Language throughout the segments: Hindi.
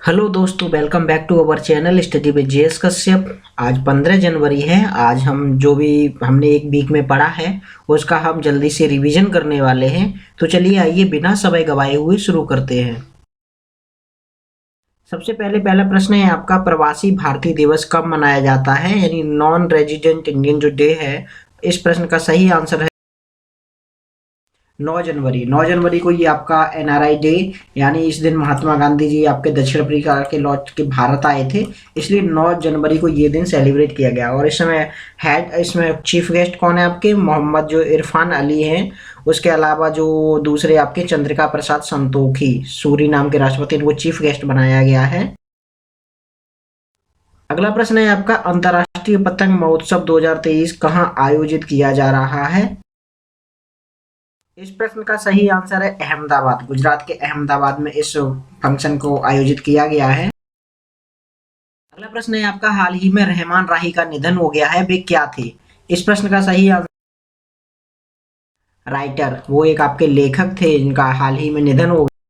हेलो दोस्तों, welcome back to our channel study with JS Kashyap. आज 15 जनवरी है। आज हम जो भी हमने एक वीक में पढ़ा है उसका हम जल्दी से रिवीजन करने वाले हैं। तो चलिए आइए बिना समय गवाए हुए शुरू करते हैं। सबसे पहले पहला प्रश्न है आपका, प्रवासी भारतीय दिवस कब मनाया जाता है, यानी नॉन रेजिडेंट इंडियन जो डे है। इस प्रश्न का सही आंसर है 9 जनवरी। 9 जनवरी को ये आपका एनआरआई डे, यानी इस दिन महात्मा गांधी जी आपके दक्षिण अफ्रीका के लौट के भारत आए थे, इसलिए 9 जनवरी को ये दिन सेलिब्रेट किया गया। और इसमें चीफ गेस्ट कौन है आपके, मोहम्मद जो इरफान अली हैं। उसके अलावा जो दूसरे आपके चंद्रिका प्रसाद संतोखी, सूरी नाम के राष्ट्रपति, इनको चीफ गेस्ट बनाया गया है। अगला प्रश्न है आपका, अंतर्राष्ट्रीय पतंग महोत्सव 2023 कहाँ आयोजित किया जा रहा है। इस प्रश्न का सही आंसर है अहमदाबाद। गुजरात के अहमदाबाद में इस फंक्शन को आयोजित किया गया है। अगला प्रश्न है आपका, हाल ही में रहमान राही का निधन हो गया है, वे क्या थे। इस प्रश्न का सही आंसर राइटर, वो एक आपके लेखक थे जिनका हाल ही में निधन हो गया।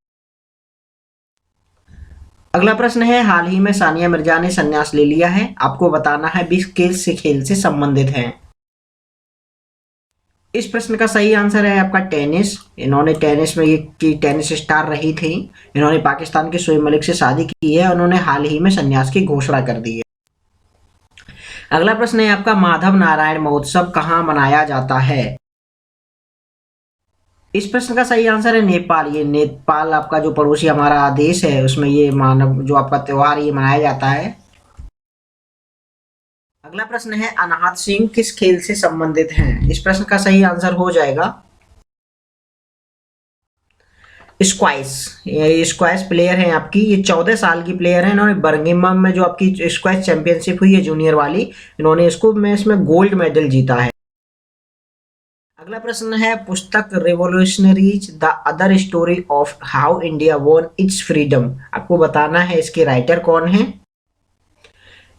अगला प्रश्न है, हाल ही में सानिया मिर्जा ने संन्यास ले लिया है, आपको बताना है वे किस खेल से संबंधित हैं। इस प्रश्न का सही आंसर है आपका टेनिस। इन्होंने टेनिस में ये की टेनिस स्टार रही थी। इन्होंने पाकिस्तान के शोएब मलिक से शादी की है। उन्होंने हाल ही में संन्यास की घोषणा कर दी है। अगला प्रश्न है आपका, माधव नारायण महोत्सव कहाँ मनाया जाता है। इस प्रश्न का सही आंसर है नेपाल। ये नेपाल आपका जो पड़ोसी हमारा देश है उसमें ये मानव जो आपका त्योहार ये मनाया जाता है। अगला प्रश्न है, अनाहत सिंह किस खेल से संबंधित हैं। इस प्रश्न का सही आंसर हो जाएगा स्क्वैश। ये स्क्वैश प्लेयर हैं आपकी, ये 14 साल की प्लेयर हैं। इन्होंने बर्मिंघम में जो आपकी स्क्वैश चैंपियनशिप हुई है जूनियर वाली, इन्होंने इसमें गोल्ड मेडल जीता है। अगला प्रश्न है, पुस्तक revolutionaries the other story of how India won it's freedom, आपको बताना है इसके राइटर कौन है।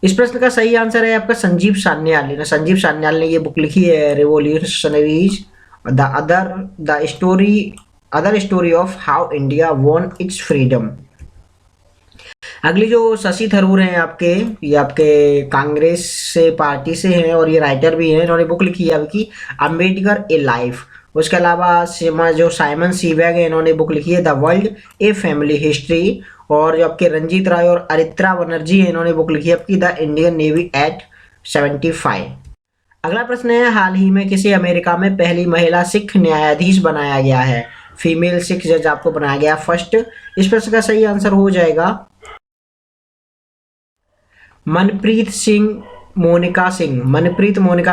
इस प्रश्न का सही आंसर है आपका संजीव सान्याल। संजीव सान्याल ने ये बुक लिखी है, revolutionaries other story of how India won it's freedom. अगली जो शशि थरूर हैं आपके, ये आपके कांग्रेस से पार्टी से हैं और ये राइटर भी हैं। इन्होंने बुक लिखी है आपकी अम्बेडकर ए लाइफ। उसके अलावा जो साइमन सीवैग है, इन्होंने बुक लिखी है the world a family history. और जो आपके रंजीत राय और अरित्रा बनर्जी है, इन्होंने बुक लिखी है आपकी द इंडियन नेवी एट 75। अगला प्रश्न है, हाल ही में किसे अमेरिका में पहली महिला सिख न्यायाधीश बनाया गया है। फीमेल सिख जज आपको बनाया गया फर्स्ट। इस प्रश्न का सही आंसर हो जाएगा मनप्रीत मोनिका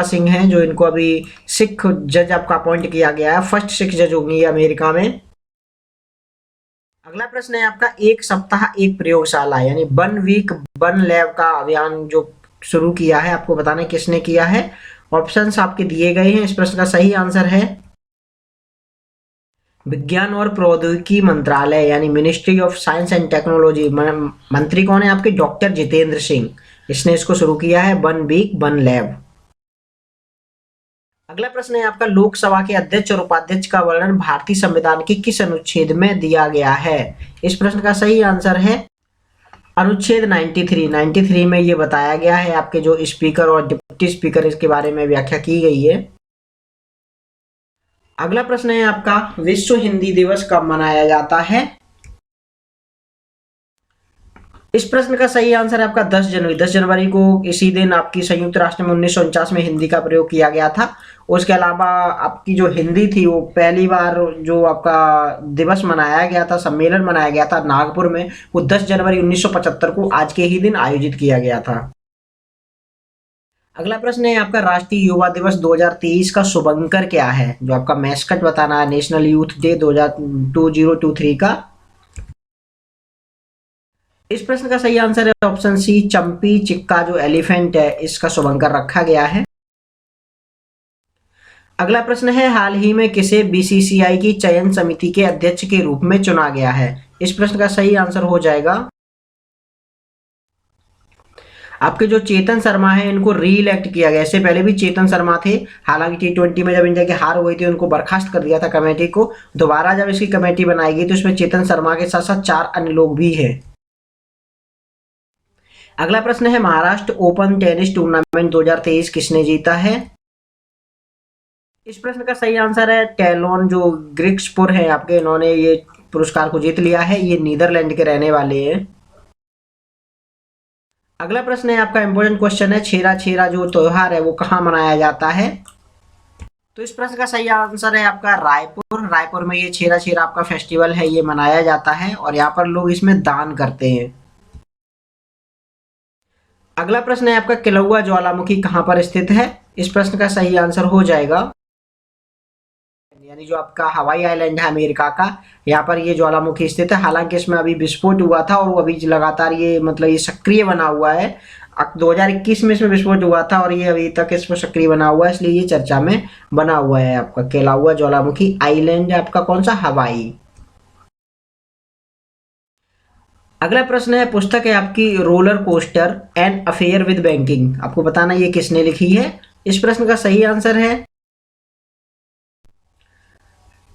सिंह हैं, जो इनको अभी सिख जज आपका अपॉइंट किया गया है। फर्स्ट सिख जज होंगी अमेरिका में। अगला प्रश्न है आपका, एक सप्ताह एक प्रयोगशाला यानी 1 वीक 1 लैब का अभियान जो शुरू किया है, आपको बताना है किसने किया है। ऑप्शंस आपके दिए गए हैं। इस प्रश्न का सही आंसर है विज्ञान और प्रौद्योगिकी मंत्रालय यानी ministry of science and technology. मंत्री कौन है आपके, डॉक्टर जितेंद्र सिंह। इसने इसको शुरू किया है 1 वीक 1 लैब। अगला प्रश्न है आपका, लोकसभा के अध्यक्ष और उपाध्यक्ष का वर्णन भारतीय संविधान के किस अनुच्छेद में दिया गया है। इस प्रश्न का सही आंसर है अनुच्छेद 93 में ये बताया गया है। आपके जो स्पीकर और डिप्टी स्पीकर, इसके बारे में व्याख्या की गई है। अगला प्रश्न है आपका, विश्व हिंदी दिवस कब मनाया जाता है। इस प्रश्न का सही आंसर है आपका 10 जनवरी। 10 जनवरी को इसी दिन आपकी संयुक्त राष्ट्र में 1949 में हिंदी का प्रयोग किया गया था। उसके अलावा आपकी जो हिंदी थी वो पहली बार जो आपका दिवस मनाया गया था, सम्मेलन मनाया गया था नागपुर में, वो 10 जनवरी 1975 को आज के ही दिन आयोजित किया गया था। अगला प्रश्न है आपका, राष्ट्रीय युवा दिवस 2023 का शुभंकर क्या है, जो आपका मैस्कट बताना है नेशनल यूथ डे 2023 का। इस प्रश्न का सही आंसर है ऑप्शन सी, चंपी चिक्का जो एलिफेंट है इसका शुभंकर रखा गया है। अगला प्रश्न है, हाल ही में किसे बीसीसीआई की चयन समिति के अध्यक्ष के रूप में चुना गया है। इस प्रश्न का सही आंसर हो जाएगा आपके जो चेतन शर्मा है, इनको री इलेक्ट किया गया। इससे पहले भी चेतन शर्मा थे, हालांकि T20 में जब इंडिया की हार हुई थी उनको बर्खास्त कर दिया था कमेटी को। दोबारा जब इसकी कमेटी बनाई गई तो इसमें चेतन शर्मा के साथ साथ 4 अन्य लोग भी हैं। अगला प्रश्न है महाराष्ट्र ओपन टेनिस टूर्नामेंट 2023 किसने जीता है? इस प्रश्न का सही आंसर है टेलोन, जो ग्रिक्सपुर है आपके, इन्होंने ये पुरस्कार को जीत लिया है। ये नीदरलैंड के रहने वाले हैं। अगला प्रश्न है आपका इंपॉर्टेंट क्वेश्चन है, छेरा छेरा जो त्योहार है वो कहाँ मनाया जाता है? तो इस प्रश्न का सही आंसर है आपका रायपुर। रायपुर में ये छेरा छेरा आपका फेस्टिवल है, ये मनाया जाता है और यहाँ पर लोग इसमें दान करते हैं। अगला प्रश्न है आपका किलौआ ज्वालामुखी कहाँ पर स्थित है? इस प्रश्न का सही आंसर हो जाएगा, यानी जो आपका हवाई आइलैंड है अमेरिका का, यहाँ पर ये ज्वालामुखी स्थित है। हालांकि इसमें अभी विस्फोट हुआ था और वो अभी लगातार ये मतलब ये सक्रिय बना हुआ है। 2021 में इसमें विस्फोट हुआ था और ये अभी तक इसमें सक्रिय बना हुआ है, इसलिए ये चर्चा में बना हुआ है। आपका किलौआ ज्वालामुखी आइलैंड आपका कौन सा? हवाई। अगला प्रश्न है, पुस्तक है आपकी roller coaster an affair with banking, आपको बताना ये किसने लिखी है? इस प्रश्न का सही आंसर है,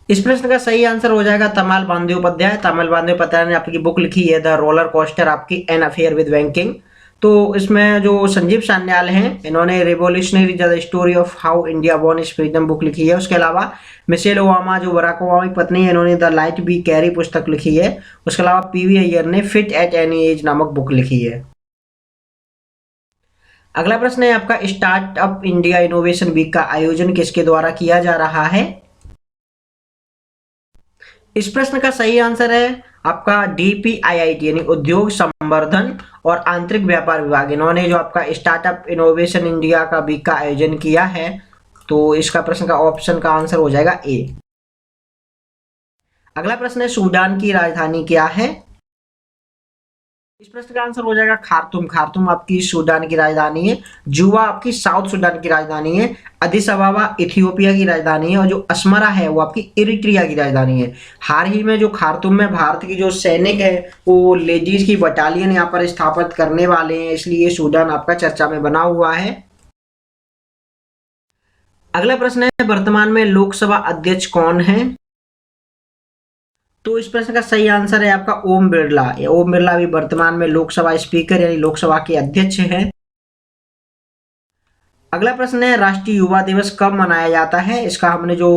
इस प्रश्न का सही आंसर हो जाएगा तमाल बंदोपाध्याय। तमाल बंदोपाध्याय ने आपकी बुक लिखी है द रोलर कोस्टर आपकी एन अफेयर विद बैंकिंग। तो इसमें जो संजीव सान्याल हैं, इन्होंने revolutionary the story of how India won it's freedom book लिखी है। उसके अलावा मिशेल ओबामा जो बराक ओबामा की पत्नी है, इन्होंने द लाइट बी कैरी पुस्तक लिखी है। उसके अलावा पीवी अय्यर ने फिट एट एनी एज नामक बुक लिखी है। अगला प्रश्न है आपका स्टार्टअप इंडिया इनोवेशन वीक का आयोजन किसके द्वारा किया जा रहा है? इस प्रश्न का सही आंसर है आपका DPIIT यानी उद्योग संवर्धन और आंतरिक व्यापार विभाग, इन्होंने जो आपका स्टार्टअप इनोवेशन इंडिया का वीक का आयोजन किया है। तो इसका प्रश्न का ऑप्शन का आंसर हो जाएगा ए। अगला प्रश्न है सूडान की राजधानी क्या है? इस प्रश्न का आंसर हो जाएगा खार्तूम। खार्तूम आपकी सूडान की राजधानी है। जुबा आपकी साउथ सूडान की राजधानी है। अदिस अबाबा इथियोपिया की राजधानी है और जो अस्मरा है वो आपकी इरिट्रिया की राजधानी है। हाल ही में जो खार्तूम में भारत की जो सैनिक है वो लेडीज की बटालियन यहाँ पर स्थापित करने वाले हैं, इसलिए सूडान आपका चर्चा में बना हुआ है। अगला प्रश्न है वर्तमान में लोकसभा अध्यक्ष कौन है? तो इस प्रश्न का सही आंसर है आपका ओम बिरला। ओम बिरला भी वर्तमान में लोकसभा स्पीकर यानी लोकसभा के अध्यक्ष हैं। अगला प्रश्न है राष्ट्रीय युवा दिवस कब मनाया जाता है? इसका हमने जो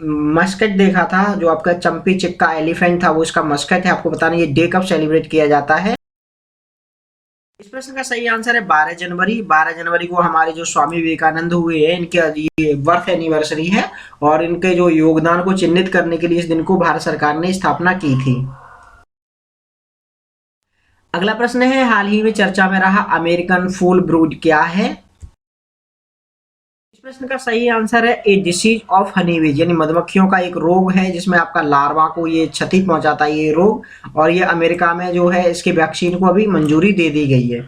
मस्कट देखा था, जो आपका चंपी चिक्का एलिफेंट था वो इसका मस्कट है। आपको बताना ये डे कब सेलिब्रेट किया जाता है? इस प्रश्न का सही आंसर है 12 जनवरी। 12 जनवरी को हमारे जो स्वामी विवेकानंद हुए हैं, इनके ये बर्थ एनिवर्सरी है और इनके जो योगदान को चिन्हित करने के लिए इस दिन को भारत सरकार ने स्थापना की थी। अगला प्रश्न है हाल ही में चर्चा में रहा अमेरिकन फूल ब्रूड क्या है? इस प्रश्न का सही आंसर है ए डिसीज ऑफ हनीबीज यानी मधुमक्खियों का एक रोग है जिसमें आपका लार्वा को ये क्षति पहुंचाता है ये रोग, और ये अमेरिका में जो है इसके वैक्सीन को अभी मंजूरी दे दी गई है।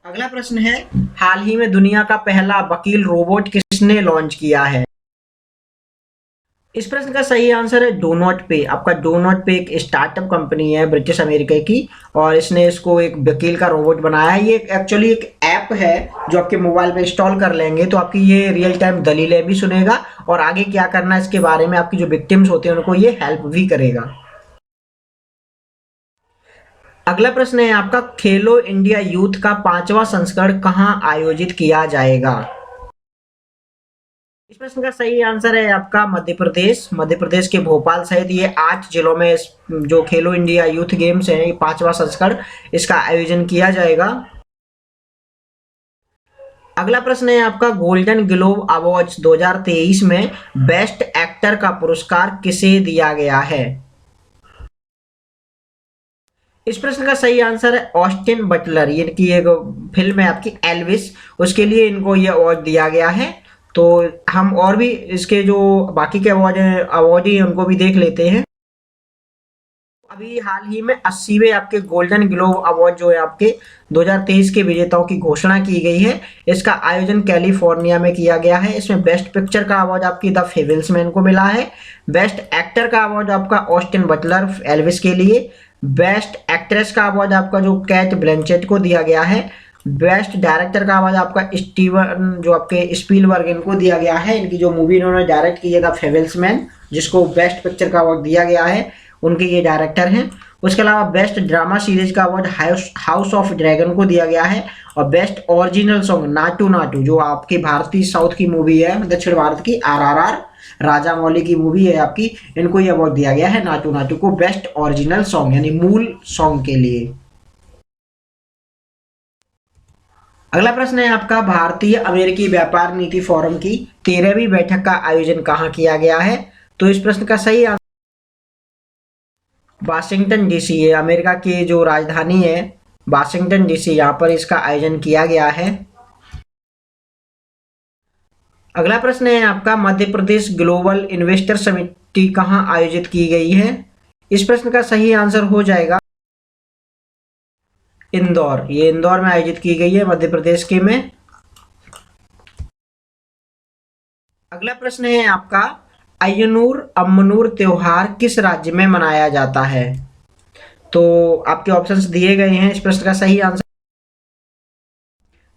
अगला प्रश्न है हाल ही में दुनिया का पहला वकील रोबोट किसने लॉन्च किया है? इस प्रश्न का सही आंसर है डो नॉट पे। आपका डो नॉट पे एक स्टार्टअप कंपनी है ब्रिटिश अमेरिका की और इसने इसको एक वकील का रोबोट बनाया है। ये एक्चुअली एक ऐप है जो आपके मोबाइल पे इंस्टॉल कर लेंगे तो आपकी ये रियल टाइम दलीलें भी सुनेगा और आगे क्या करना है इसके बारे में आपकी जो विक्टिम्स होते हैं उनको ये हेल्प भी करेगा। अगला प्रश्न है आपका खेलो इंडिया यूथ का 5वां संस्करण कहाँ आयोजित किया जाएगा? इस प्रश्न का सही आंसर है आपका मध्य प्रदेश। मध्य प्रदेश के भोपाल सहित ये 8 जिलों में जो खेलो इंडिया यूथ गेम्स हैं ये 5वां संस्करण इसका आयोजन किया जाएगा। अगला प्रश्न है आपका गोल्डन ग्लोब अवार्ड्स 2023 में बेस्ट एक्टर का पुरस्कार किसे दिया गया है? इस प्रश्न का सही आंसर है ऑस्टिन बटलर। इनकी एक फिल्म है आपकी एल्विस, उसके लिए इनको ये अवार्ड दिया गया है। तो हम और भी इसके जो बाकी के अवार्डी हैं उनको भी देख लेते हैं। अभी हाल ही में 80वें आपके गोल्डन ग्लोब अवार्ड जो है आपके 2023 के विजेताओं की घोषणा की गई है। इसका आयोजन कैलिफोर्निया में किया गया है। इसमें बेस्ट पिक्चर का अवार्ड आपकी द फेविल्समैन को मिला है। बेस्ट एक्टर का अवार्ड आपका ऑस्टिन बटलर एल्विस के लिए। बेस्ट एक्ट्रेस का अवार्ड आपका जो कैट ब्लैंचेट को दिया गया है। बेस्ट डायरेक्टर का अवार्ड आपका स्टीवन जो आपके स्पीलबर्ग इनको दिया गया है। इनकी जो मूवी इन्होंने डायरेक्ट की है द फेविल्समैन, जिसको बेस्ट पिक्चर का अवार्ड दिया गया है, उनके ये डायरेक्टर हैं। उसके अलावा बेस्ट ड्रामा सीरीज का अवार्ड हाउस ऑफ ड्रैगन को दिया गया है, और best original song Naatu Naatu जो आपकी भारतीय साउथ की मूवी है, दक्षिण भारत की आरआरआर राजा मौली की मूवी है आपकी, इनको ये अवार्ड दिया गया है नाटू नाटू को बेस्ट ओरिजिनल सॉन्ग यानी मूल सॉन्ग के लिए। अगला प्रश्न है आपका, भारतीय अमेरिकी व्यापार नीति फोरम की 13वीं बैठक का आयोजन कहाँ किया गया है? तो इस प्रश्न का सही आंसर वाशिंगटन डीसी है, अमेरिका की जो राजधानी है वाशिंगटन डीसी, यहाँ पर इसका आयोजन किया गया है। अगला प्रश्न है आपका, मध्य प्रदेश ग्लोबल इन्वेस्टर समिति कहाँ आयोजित की गई है? इस प्रश्न का सही आंसर हो जाएगा इंदौर, ये इंदौर में आयोजित की गई है मध्य प्रदेश के में। अगला प्रश्न है आपका, अय्यनूर अम्मनूर त्योहार किस राज्य में मनाया जाता है? तो आपके ऑप्शंस दिए गए हैं, इस प्रश्न का सही आंसर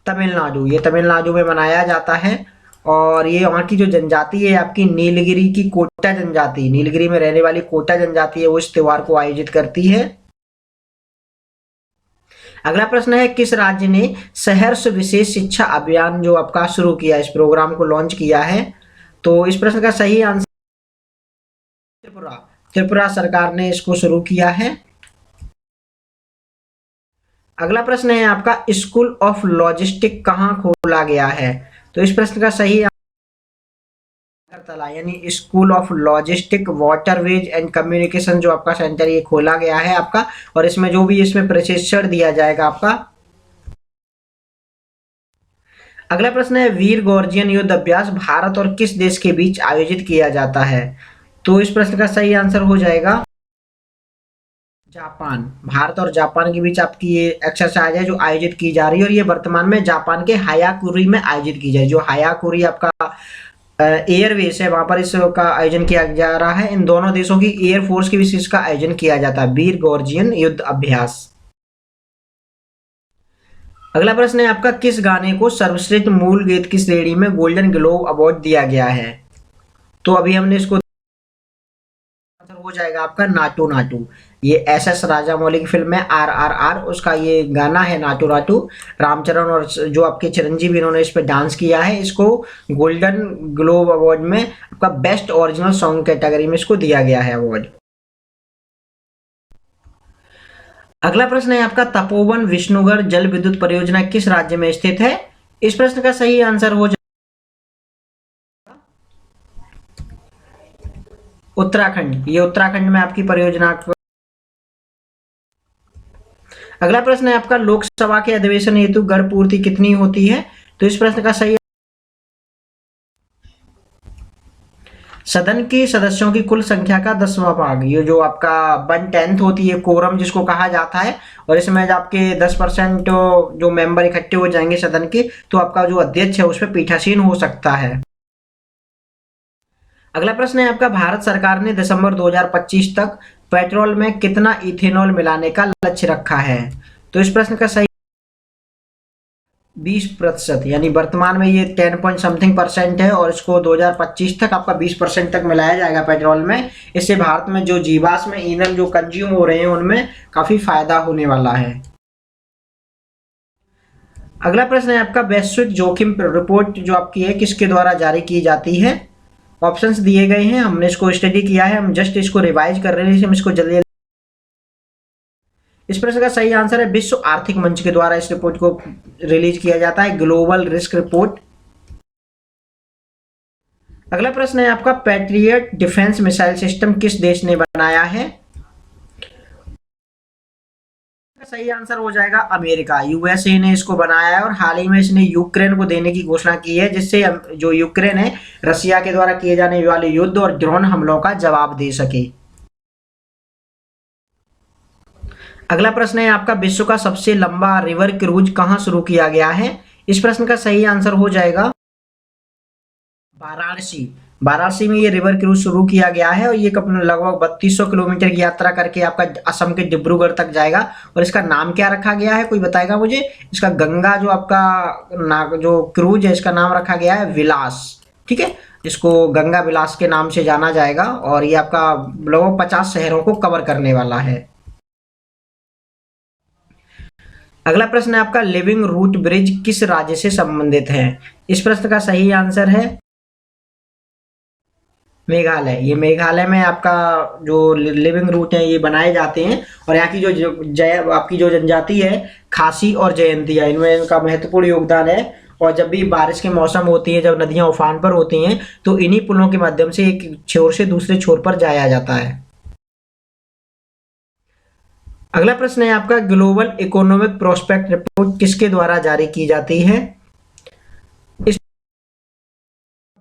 तमिलनाडु, ये तमिलनाडु में मनाया जाता है। और ये वहाँ की जो जनजाति है आपकी नीलगिरी की कोटा जनजाति, नीलगिरी में रहने वाली कोटा जनजाति है, वो इस त्योहार को आयोजित करती है। अगला प्रश्न है, किस राज्य ने सहर्ष विशेष शिक्षा अभियान जो आपका शुरू किया, इस प्रोग्राम को लॉन्च किया है? तो इस प्रश्न का सही आंसर त्रिपुरा, त्रिपुरा सरकार ने इसको शुरू किया है। अगला प्रश्न है आपका, स्कूल ऑफ लॉजिस्टिक कहाँ खोला गया है? तो इस प्रश्न का सही अगरतला यानी school of logistic waterways and communication जो आपका सेंटर ये खोला गया है आपका, और इसमें जो भी इसमें प्रशिक्षण दिया जाएगा आपका। अगला प्रश्न है, वीर गॉर्जियन युद्ध अभ्यास भारत और किस देश के बीच आयोजित किया जाता है? तो इस प्रश्न का सही आंसर हो जाएगा जापान, भारत और जापान के बीच आपकी ये एक्सरसाइज है जो आयोजित की जा रही है, और ये वर्तमान में जापान के हायाकुरी में आयोजित की जाए, जो हायाकुरी आपका एयरवेस है वहां पर इसका आयोजन किया जा रहा है। इन दोनों देशों की एयरफोर्स के बीच इसका आयोजन किया जाता है, वीर गॉर्जियन युद्ध अभ्यास। अगला प्रश्न है आपका, किस गाने को सर्वश्रेष्ठ मूल गीत की श्रेणी में गोल्डन ग्लोब अवार्ड दिया गया है? तो अभी हमने इसको हो जाएगा आपका नाटू नाटू, ये एस राजामौली की फिल्म है आरआरआर, उसका ये गाना है नाटू नाटू। रामचरण और जो आपके चिरंजीवी इन्होंने इस पे डांस किया है, इसको गोल्डन ग्लोब अवार्ड में आपका बेस्ट ओरिजिनल सॉन्ग कैटेगरी में इसको दिया गया है अवार्ड। अगला प्रश्न है आपका, तपोवन विष्णुगढ़ जल विद्युत परियोजना किस राज्य में स्थित है? इस प्रश्न का सही आंसर हो जाएगा उत्तराखंड, ये उत्तराखंड में आपकी परियोजना। अगला प्रश्न है आपका, लोकसभा के अधिवेशन हेतु गण पूर्ति कितनी होती है? तो इस प्रश्न का सही, सदन के सदस्यों की कुल संख्या का 10वां भाग, ये जो आपका 1/10 होती है कोरम जिसको कहा जाता है, और इसमें जब आपके 10% जो मेंबर इकट्ठे हो जाएंगे सदन के, तो आपका जो अध्यक्ष है उस पर पीठासीन हो सकता है। अगला प्रश्न है आपका, भारत सरकार ने दिसंबर 2025 तक पेट्रोल में कितना इथेनॉल मिलाने का लक्ष्य रखा है? तो इस प्रश्न का सही 20%, यानी वर्तमान में ये 10 पॉइंट समथिंग परसेंट है, और इसको 2025 तक आपका 20% तक मिलाया जाएगा पेट्रोल में। इससे भारत में जो जीवाश्म ईंधन जो कंज्यूम हो रहे हैं उनमें काफी फायदा होने वाला है। अगला प्रश्न है आपका, वैश्विक जोखिम रिपोर्ट जो आपकी है किसके द्वारा जारी की जाती है? ऑप्शंस दिए गए हैं, हमने इसको स्टडी किया है, हम जस्ट इसको रिवाइज कर रहे हैं, हम इसको जल्दी। इस प्रश्न का सही आंसर है विश्व आर्थिक मंच के द्वारा इस रिपोर्ट को रिलीज किया जाता है, ग्लोबल रिस्क रिपोर्ट। अगला प्रश्न है आपका, पैट्रियट डिफेंस मिसाइल सिस्टम किस देश ने बनाया है? सही आंसर हो जाएगा अमेरिका, यूएसए ने इसको बनाया है, और हाल ही में इसने यूक्रेन को देने की घोषणा की है, जिससे जो यूक्रेन है रशिया के द्वारा किए जाने वाले युद्ध और ड्रोन हमलों का जवाब दे सके। अगला प्रश्न है आपका, विश्व का सबसे लंबा रिवर क्रूज कहां शुरू किया गया है? इस प्रश्न का सही आंसर हो जाएगा वाराणसी, वाराणसी में ये रिवर क्रूज शुरू किया गया है, और ये लगभग 3200 किलोमीटर की यात्रा करके आपका असम के डिब्रूगढ़ तक जाएगा। और इसका नाम क्या रखा गया है, कोई बताएगा मुझे? इसका गंगा जो आपका जो क्रूज है इसका नाम रखा गया है विलास, ठीक है, इसको गंगा विलास के नाम से जाना जाएगा, और ये आपका लगभग 50 शहरों को कवर करने वाला है। अगला प्रश्न है आपका, लिविंग रूट ब्रिज किस राज्य से संबंधित है? इस प्रश्न का सही आंसर है मेघालय। ये मेघालय में आपका जो लिविंग रूट है ये बनाए जाते हैं, और यहाँ की आपकी जो जनजाति है खासी और जयंतिया, इनमें इनका महत्वपूर्ण योगदान है। और जब भी बारिश के मौसम होती है, जब नदियां उफान पर होती हैं, तो इन्हीं पुलों के माध्यम से एक छोर से दूसरे छोर पर जाया जाता है। अगला प्रश्न है आपका, ग्लोबल इकोनॉमिक प्रोस्पेक्ट रिपोर्ट किसके द्वारा जारी की जाती है?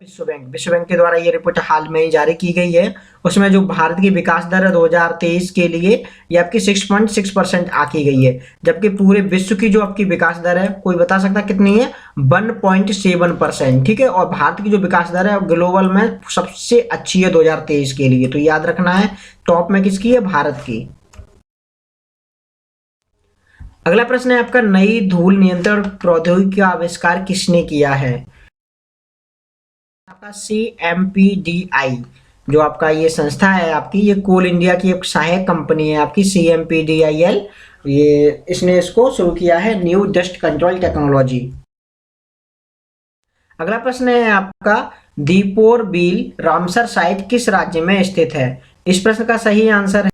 विश्व बैंक के द्वारा ये रिपोर्ट हाल में ही जारी की गई है। उसमें जो भारत की विकास दर है 2023 के लिए ये आपकी 6.6% आकी गई है, जबकि पूरे विश्व की जो आपकी विकास दर है, कोई बता सकता कितनी है? 1.7%। ठीक है, और भारत की जो विकास दर है ग्लोबल में सबसे अच्छी है 2023 के लिए, तो याद रखना है टॉप में किसकी है? भारत की। अगला प्रश्न है आपका, नई धूल नियंत्रण प्रौद्योगिकी का आविष्कार किसने किया है? आपका CMPDI जो आपका ये संस्था है आपकी, ये कोल इंडिया की एक सहायक कंपनी है आपकी CMPDIL, ये इसने इसको शुरू किया है, न्यू डस्ट कंट्रोल टेक्नोलॉजी। अगला प्रश्न है आपका, दीपोर बील रामसर साइट किस राज्य में स्थित है? इस प्रश्न का सही आंसर है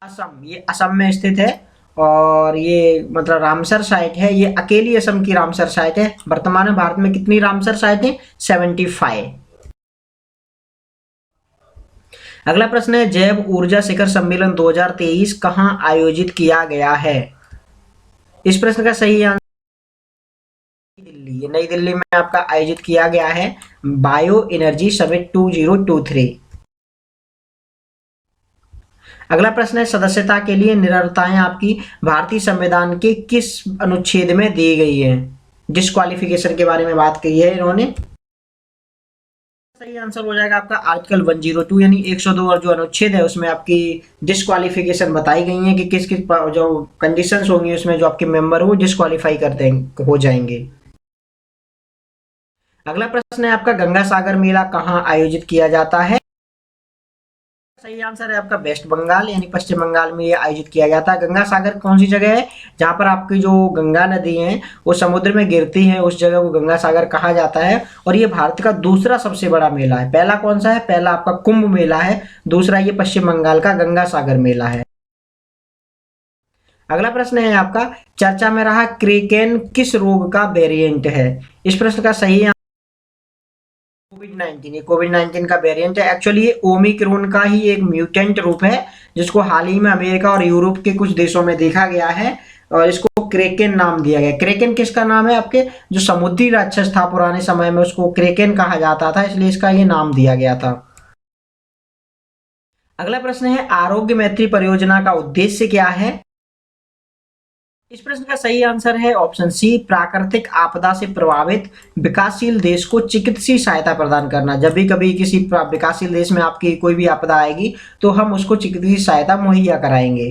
असम। ये असम में स्थित है, और ये मतलब रामसर साइट है, ये अकेली असम की रामसर साइट है। वर्तमान में भारत में कितनी रामसर साइट है? 75। अगला प्रश्न है, जैव ऊर्जा शिखर सम्मेलन 2023 कहां आयोजित किया गया है? इस प्रश्न का सही आंसर दिल्ली। ये नई दिल्ली में आपका आयोजित किया गया है, बायो एनर्जी समिट 2023। अगला प्रश्न है, सदस्यता के लिए निरर्ताएं आपकी भारतीय संविधान के किस अनुच्छेद में दी गई है? डिस्क्वालिफिकेशन के बारे में बात की है इन्होंने। सही आंसर हो जाएगा आपका आर्टिकल 102 यानी 102, और जो अनुच्छेद है उसमें आपकी डिस्क्वालिफिकेशन बताई गई है कि किस किस जो कंडीशंस होंगी उसमें जो आपके मेंबर हो डिस्क्वालीफाई करते हो जाएंगे। अगला प्रश्न है आपका, गंगा सागर मेला कहाँ आयोजित किया जाता है? सही आंसर है आपका वेस्ट बंगाल यानी पश्चिम बंगाल में ये आयोजित किया जाता है। गंगा सागर कौन सी जगह है? जहां पर आपकी जो गंगा नदी है वो समुद्र में गिरती है, उस जगह को गंगा सागर कहा जाता है। और ये भारत का दूसरा सबसे बड़ा मेला है। पहला कौन सा है? पहला आपका कुंभ मेला है, दूसरा ये पश्चिम बंगाल का गंगा सागर मेला है। अगला प्रश्न है आपका, चर्चा में रहा क्रेकेन किस रोग का वेरिएंट है? इस प्रश्न का सही कोविड-19। ये कोविड-19 का वेरिएंट है। एक्चुअली ये ओमिक्रॉन का ही एक म्यूटेंट रूप है, जिसको हाल ही में अमेरिका और यूरोप के कुछ देशों में देखा गया है, और इसको क्रेकेन नाम दिया गया। क्रेकेन किसका नाम है? आपके जो समुद्री राक्षस था पुराने समय में उसको क्रेकेन कहा जाता था, इसलिए इसका ये नाम दिया गया था। अगला प्रश्न है, आरोग्य मैत्री परियोजना का उद्देश्य क्या है? इस प्रश्न का सही आंसर है ऑप्शन सी, प्राकृतिक आपदा से प्रभावित विकासशील देश को चिकित्सीय सहायता प्रदान करना। जब भी कभी किसी विकासशील देश में आपकी कोई भी आपदा आएगी तो हम उसको चिकित्सीय सहायता मुहैया कराएंगे।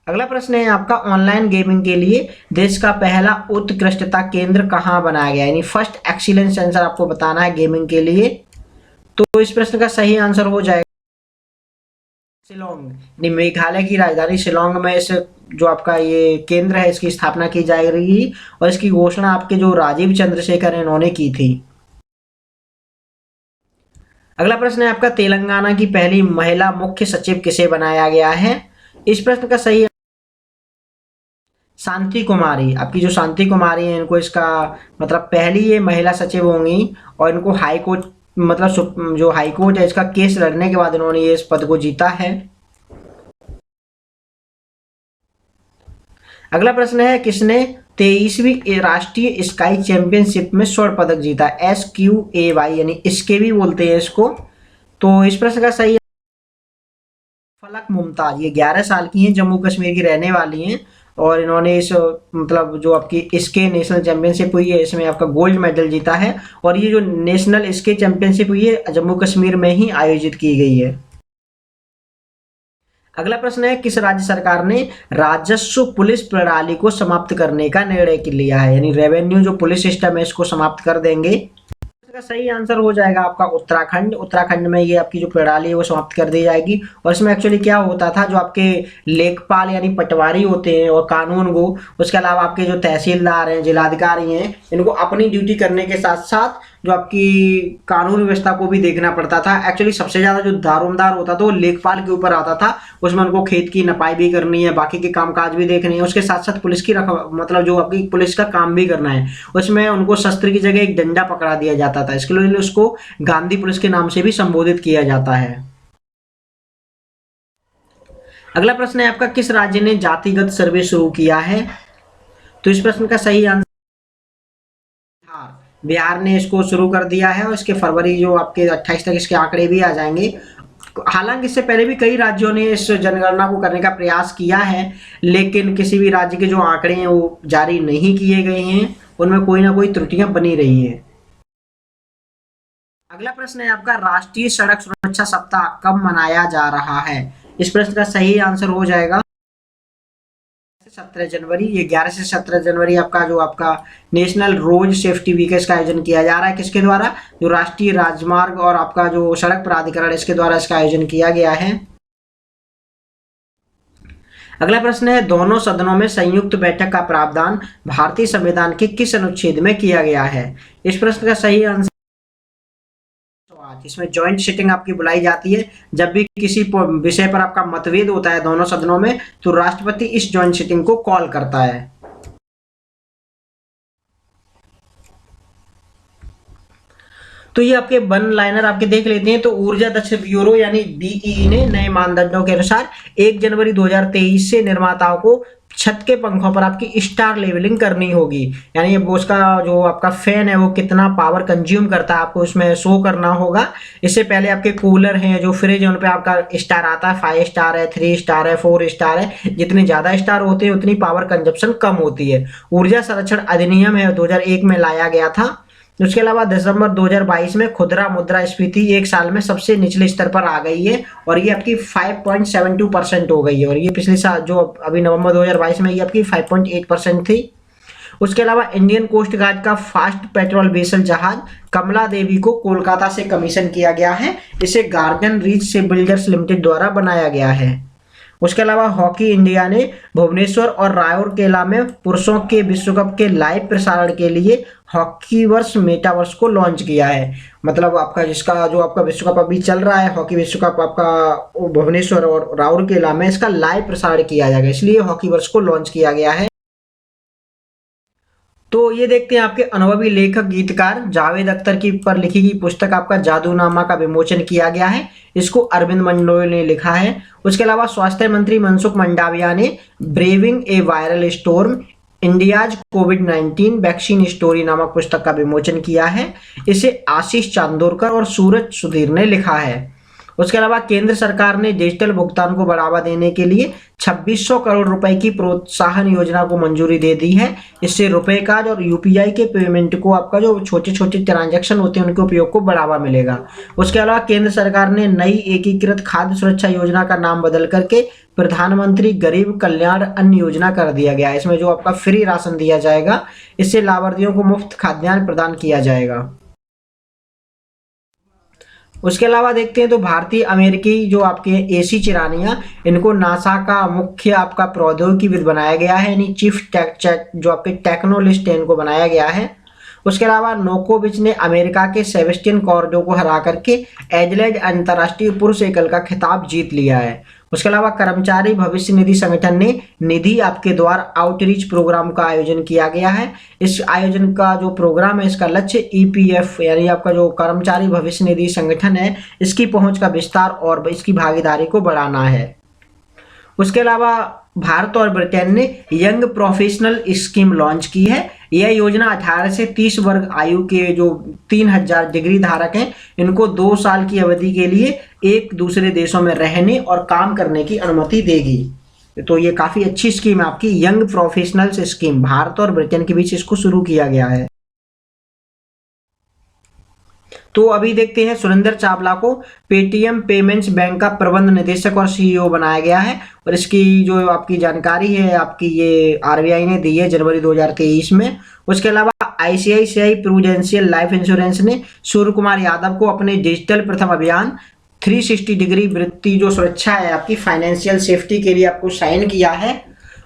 अगला प्रश्न है आपका, ऑनलाइन गेमिंग के लिए देश का पहला उत्कृष्टता केंद्र कहाँ बनाया गया, यानी फर्स्ट एक्सीलेंस सेंटर आपको बताना है गेमिंग के लिए। तो इस प्रश्न का सही आंसर हो जाएगा शिलोंग। मेघालय की राजधानी शिलोंग में इस जो आपका ये केंद्र है इसकी स्थापना की जाएगी, और इसकी घोषणा आपके जो राजीव चंद्रशेखर इन्होंने की थी। अगला प्रश्न है आपका, तेलंगाना की पहली महिला मुख्य सचिव किसे बनाया गया है? इस प्रश्न का सही शांति कुमारी। आपकी जो शांति कुमारी है इनको इसका मतलब पहली ये महिला सचिव होंगी, और इनको हाई कोर्ट मतलब जो हाई कोर्ट है इसका केस लड़ने के बाद इन्होंने ये इस पद को जीता है। अगला प्रश्न है, किसने 23वीं राष्ट्रीय स्काई चैंपियनशिप में स्वर्ण पदक जीता? SQAY यानी इसके भी बोलते हैं इसको। तो इस प्रश्न का सही फलक मुमताज। ये 11 साल की हैं, जम्मू कश्मीर की रहने वाली हैं, और इन्होंने इस मतलब जो आपकी इसके नेशनल चैंपियनशिप हुई है इसमें आपका गोल्ड मेडल जीता है, और ये जो नेशनल इसके चैंपियनशिप हुई है जम्मू कश्मीर में ही आयोजित की गई है। अगला प्रश्न है, किस राज्य सरकार ने राजस्व पुलिस प्रणाली को समाप्त करने का निर्णय लिया है, यानी रेवेन्यू जो पुलिस सिस्टम है इसको समाप्त कर देंगे। इसका सही आंसर हो जाएगा आपका उत्तराखंड। उत्तराखंड में ये आपकी जो प्रणाली है वो समाप्त कर दी जाएगी। और इसमें एक्चुअली क्या होता था, जो आपके लेखपाल यानी पटवारी होते हैं और कानून गो, उसके अलावा आपके जो तहसीलदार हैं, जिलाधिकारी हैं, इनको अपनी ड्यूटी करने के साथ साथ जो आपकी कानून व्यवस्था को भी देखना पड़ता था। एक्चुअली सबसे ज्यादा जो दारोमदार होता था वो लेखपाल के ऊपर आता था। उसमें उनको खेत की नपाई भी करनी है, बाकी के कामकाज भी देखने हैं, उसके साथ साथ पुलिस की मतलब जो आपकी पुलिस का काम भी करना है। उसमें उनको शस्त्र की जगह एक डंडा पकड़ा दिया जाता था, इसके लिए उसको गांधी पुलिस के नाम से भी संबोधित किया जाता है। अगला प्रश्न है आपका, किस राज्य ने जातिगत सर्वे शुरू किया है? तो इस प्रश्न का सही आंसर बिहार ने इसको शुरू कर दिया है। और इसके फरवरी जो आपके 28 तक इसके आंकड़े भी आ जाएंगे। हालांकि इससे पहले भी कई राज्यों ने इस जनगणना को करने का प्रयास किया है, लेकिन किसी भी राज्य के जो आंकड़े हैं वो जारी नहीं किए गए हैं, उनमें कोई ना कोई त्रुटियां बनी रही हैं। अगला प्रश्न है आपका, राष्ट्रीय सड़क सुरक्षा सप्ताह कब मनाया जा रहा है? इस प्रश्न का सही आंसर हो जाएगा 17 जनवरी। ये 11 से 17 जनवरी आपका जो आपका नेशनल रोड सेफ्टी वीक है, इसका आयोजन किया जा रहा है। किसके द्वारा? जो राष्ट्रीय राजमार्ग और आपका जो सड़क प्राधिकरण, इसके द्वारा इसका आयोजन किया गया है। अगला प्रश्न है, दोनों सदनों में संयुक्त बैठक का प्रावधान भारतीय संविधान के किस अनुच्छेद में किया गया है? इस प्रश्न का सही आंसर, इसमें जॉइंट सिटिंग आपकी बुलाई जाती है। जब भी किसी विषय पर आपका मतभेद होता है दोनों सदनों में, तो राष्ट्रपति इस जॉइंट सिटिंग को कॉल करता है। तो ये आपके वन लाइनर आपके देख लेते हैं। तो ऊर्जा दक्ष ब्यूरो यानी बीईई ने नए मानदंडों के अनुसार 1 जनवरी 2023 से निर्माताओं को छत के पंखों पर आपकी स्टार लेवलिंग करनी होगी। यानी वो उसका जो आपका फैन है वो कितना पावर कंज्यूम करता है आपको उसमें शो करना होगा। इससे पहले आपके कूलर हैं, जो फ्रिज है, उन पे आपका स्टार आता है, 5 स्टार है, 3 स्टार है, 4 स्टार है। जितने ज्यादा स्टार होते हैं उतनी पावर कंजप्शन कम होती है। ऊर्जा संरक्षण अधिनियम है 2001 में लाया गया था। उसके अलावा दिसंबर 2022 में खुदरा मुद्रास्फीति एक साल में सबसे निचले स्तर पर आ गई है और ये आपकी 5.72% हो गई है। और ये पिछले साल जो अभी नवंबर 2022 में ये आपकी 5.8% थी। उसके अलावा इंडियन कोस्ट गार्ड का फास्ट पेट्रोल वेसल जहाज कमला देवी को कोलकाता से कमीशन किया गया है। इसे garden reach ship builders limited द्वारा बनाया गया है। उसके अलावा हॉकी इंडिया ने भुवनेश्वर और राउरकेला में पुरुषों के विश्व कप के लाइव प्रसारण के लिए हॉकीवर्स मेटावर्स को लॉन्च किया है। मतलब आपका जिसका जो आपका विश्व कप अभी चल रहा है, हॉकी विश्व कप आपका भुवनेश्वर और राउरकेला में इसका लाइव प्रसारण किया जाएगा, इसलिए हॉकीवर्स को लॉन्च किया गया है। तो ये देखते हैं आपके अनुभवी लेखक गीतकार जावेद अख्तर की पर लिखी गई पुस्तक आपका जादूनामा का विमोचन किया गया है। इसको अरविंद मंडोल ने लिखा है। उसके अलावा स्वास्थ्य मंत्री मनसुख मंडाविया ने ब्रेविंग ए वायरल स्टॉर्म इंडियाज कोविड-19 वैक्सीन स्टोरी नामक पुस्तक का विमोचन किया है। इसे आशीष चांदोरकर और सूरज सुधीर ने लिखा है। उसके अलावा केंद्र सरकार ने डिजिटल भुगतान को बढ़ावा देने के लिए 2600 करोड़ रुपए की प्रोत्साहन योजना को मंजूरी दे दी है। इससे रुपए कार्ड और यूपीआई के पेमेंट को आपका जो छोटे छोटे ट्रांजैक्शन होते हैं उनके उपयोग को बढ़ावा मिलेगा। उसके अलावा केंद्र सरकार ने नई एकीकृत खाद्य सुरक्षा योजना का नाम बदल करके प्रधानमंत्री गरीब कल्याण अन्न योजना कर दिया गया। इसमें जो आपका फ्री राशन दिया जाएगा, इससे लाभार्थियों को मुफ्त खाद्यान्न प्रदान किया जाएगा। उसके अलावा देखते हैं तो भारतीय अमेरिकी जो आपके एसी चिरानिया, इनको नासा का मुख्य आपका प्रौद्योगिकीविद बनाया गया है, यानी चीफ जो आपके टेक्नोलिस्ट है इनको बनाया गया है। उसके अलावा नोकोविच ने अमेरिका के सेबेस्टियन कॉर्डो को हरा करके एडलेड अंतर्राष्ट्रीय पुरुष एकल का खिताब जीत लिया है। उसके अलावा कर्मचारी भविष्य निधि संगठन ने निधि आपके द्वार आउटरीच प्रोग्राम का आयोजन किया गया है। इस आयोजन का जो प्रोग्राम है इसका लक्ष्य ईपीएफ यानी आपका जो कर्मचारी भविष्य निधि संगठन है इसकी पहुंच का विस्तार और इसकी भागीदारी को बढ़ाना है। उसके अलावा भारत और ब्रिटेन ने यंग प्रोफेशनल स्कीम लॉन्च की है। यह योजना 18 से 30 वर्ग आयु के जो 3000 डिग्री धारक हैं इनको 2 साल की अवधि के लिए एक दूसरे देशों में रहने और काम करने की अनुमति देगी। तो ये काफी अच्छी स्कीम है आपकी यंग प्रोफेशनल्स स्कीम, भारत और ब्रिटेन के बीच इसको शुरू किया गया है। तो अभी देखते हैं सुरेंद्र चावला को पेटीएम पेमेंट्स बैंक का प्रबंध निदेशक और सीईओ बनाया गया है। और इसकी जो आपकी जानकारी है आपकी ये आरबीआई ने दी है जनवरी 2023 में। उसके अलावा आईसीआईसीआई प्रूडेंशियल लाइफ इंश्योरेंस ने सूर्य कुमार यादव को अपने डिजिटल प्रथम अभियान 360 डिग्री वृत्ति जो सुरक्षा है आपकी फाइनेंशियल सेफ्टी के लिए आपको साइन किया है।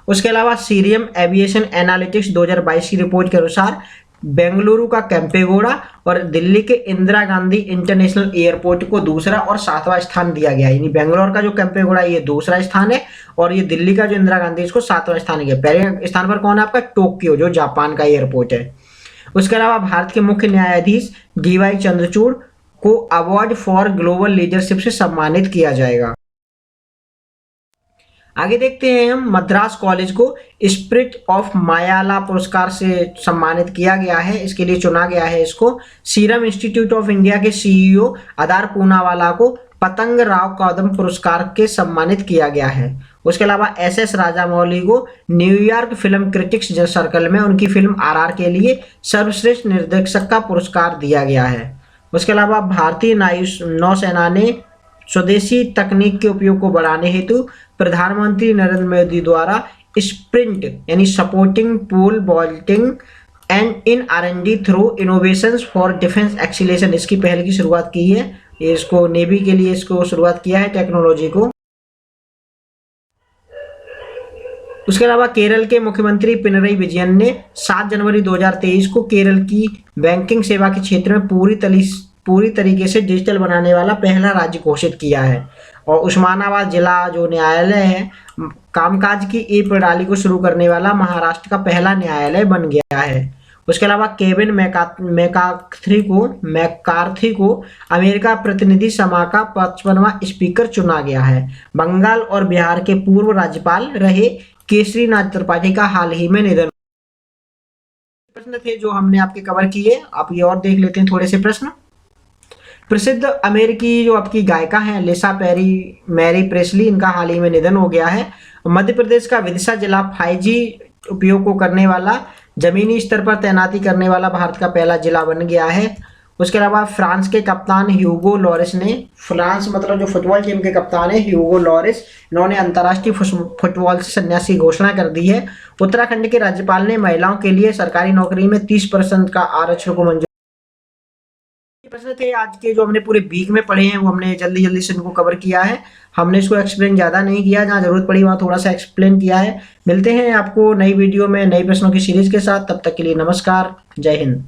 उसके अलावा सीरियम एविएशन एनालिटिक्स 2022 की रिपोर्ट के अनुसार बेंगलुरु का केम्पेगौड़ा और दिल्ली के इंदिरा गांधी इंटरनेशनल एयरपोर्ट को दूसरा और 7वां स्थान दिया गया है। यानी बेंगलोर का जो केम्पेगौड़ा ये दूसरा स्थान है और ये दिल्ली का जो इंदिरा गांधी इसको 7वां स्थान है। पहले स्थान पर कौन है आपका टोक्यो जो जापान का एयरपोर्ट है। उसके अलावा भारत के मुख्य न्यायाधीश डीवाई चंद्रचूड़ को अवार्ड फॉर ग्लोबल लीडरशिप से सम्मानित किया जाएगा। आगे देखते हैं हम मद्रास कॉलेज को स्पिरिट ऑफ मायाला पुरस्कार से सम्मानित किया गया है। इसके लिए चुना गया है इसको। सीरम इंस्टीट्यूट ऑफ इंडिया के सीईओ अदार पूनावाला को पतंग राव कदम पुरस्कार के सम्मानित किया गया है। उसके अलावा एसएस राजामौली को न्यूयॉर्क फिल्म क्रिटिक्स सर्कल में उनकी फिल्म आरआर के लिए सर्वश्रेष्ठ निर्देशक का पुरस्कार दिया गया है। उसके अलावा भारतीय नौसेना ने स्वदेशी तकनीक के उपयोग को बढ़ाने हेतु प्रधानमंत्री नरेंद्र मोदी द्वारा स्प्रिंट यानी supporting pole vaulting and in R and D through innovations for defence excellence इसकी पहल की शुरुआत की है। इसको नेवी के लिए इसको शुरुआत किया है टेक्नोलॉजी को। उसके अलावा केरल के मुख्यमंत्री पिनरई विजयन ने 7 जनवरी 2023 को केरल की बैंकिंग सेवा के क्षेत्र में पूरी तरीके से डिजिटल बनाने वाला पहला राज्य घोषित किया है। और उस्मानाबाद जिला जो न्यायालय है कामकाज की ई प्रणाली को शुरू करने वाला महाराष्ट्र का पहला न्यायालय बन गया है। उसके अलावा केविन मैकार्थी को अमेरिका प्रतिनिधि सभा का 55वां स्पीकर चुना गया है। बंगाल और बिहार के पूर्व राज्यपाल रहे केसरीनाथ त्रिपाठी का हाल ही में निधन। प्रश्न थे जो हमने आपके कवर किए। आप ये और देख लेते हैं थोड़े से प्रश्न। प्रसिद्ध अमेरिकी जो आपकी गायिका हैं लिसा मैरी प्रेस्ली इनका हाल ही में निधन हो गया है। मध्य प्रदेश का विदिशा जिला 5G उपयोग को करने वाला जमीनी स्तर पर तैनाती करने वाला भारत का पहला जिला बन गया है। उसके अलावा फ्रांस के कप्तान ह्यूगो लॉरिस ने फ्रांस मतलब जो फुटबॉल टीम के कप्तान है ह्यूगो लॉरिस इन्होंने अंतर्राष्ट्रीय फुटबॉल से संन्यास की घोषणा कर दी है। उत्तराखंड के राज्यपाल ने महिलाओं के लिए सरकारी नौकरी में 30% का आरक्षण को मंजूर। प्रश्न थे आज के जो हमने पूरे वीक में पढ़े हैं वो हमने जल्दी से इनको कवर किया है। हमने इसको एक्सप्लेन ज़्यादा नहीं किया, जहाँ जरूरत पड़ी वहाँ थोड़ा सा एक्सप्लेन किया है। मिलते हैं आपको नई वीडियो में नई प्रश्नों की सीरीज के साथ। तब तक के लिए नमस्कार, जय हिंद।